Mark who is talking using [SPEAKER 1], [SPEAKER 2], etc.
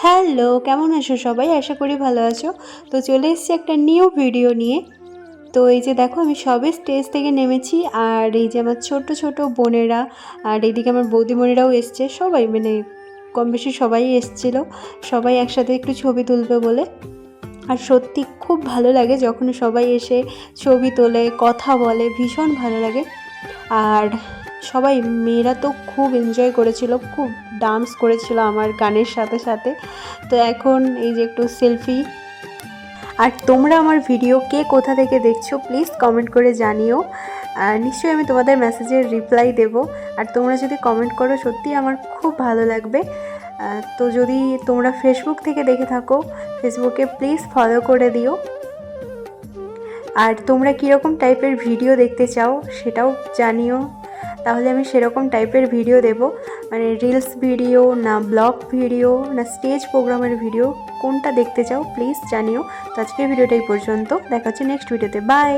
[SPEAKER 1] Hello, কেমন আছো সবাই? আশা করি ভালো আছো। তো চলে এসেছি একটা নিউ ভিডিও নিয়ে। তো এই যে দেখো আমি সবে স্টেজ থেকে নেমেছি, আর এই যে আমার ছোট ছোট বোনেরা আর এইদিকে আমার বৌদিমণিরাও এসছে, সবাই মানে কম বেশি সবাই এসছিল, সবাই একসাথে একটু ছবি তুলবে বলে। আর সত্যি খুব ভালো লাগে যখন সবাই এসে ছবি তোলে, কথা বলে, ভীষণ ভালো লাগে। আর সবাই মেয়েরা তো খুব এনজয় করেছিল, খুব ডান্স করেছিল আমার গানের সাথে সাথে। তো এখন এই যে একটু সেলফি। আর তোমরা আমার ভিডিও কে কোথা থেকে দেখছো প্লিজ কমেন্ট করে জানিও। আর নিশ্চয়ই আমি তোমাদের মেসেজের রিপ্লাই দেব। আর তোমরা যদি কমেন্ট করো সত্যিই আমার খুব ভালো লাগবে। তো যদি তোমরা ফেসবুক থেকে দেখে থাকো, ফেসবুকে প্লিজ ফলো করে দিও। আর তোমরা কীরকম টাইপের ভিডিও দেখতে চাও সেটাও জানিও, তাহলে আমি সেরকম টাইপের ভিডিও দেব। মানে রিলস ভিডিও না ব্লগ ভিডিও না স্টেজ প্রোগ্রামের ভিডিও, কোনটা দেখতে চাও প্লিজ জানিও। তো আজকের ভিডিওটাই পর্যন্ত, দেখা হচ্ছে নেক্সট ভিডিওতে। বাই।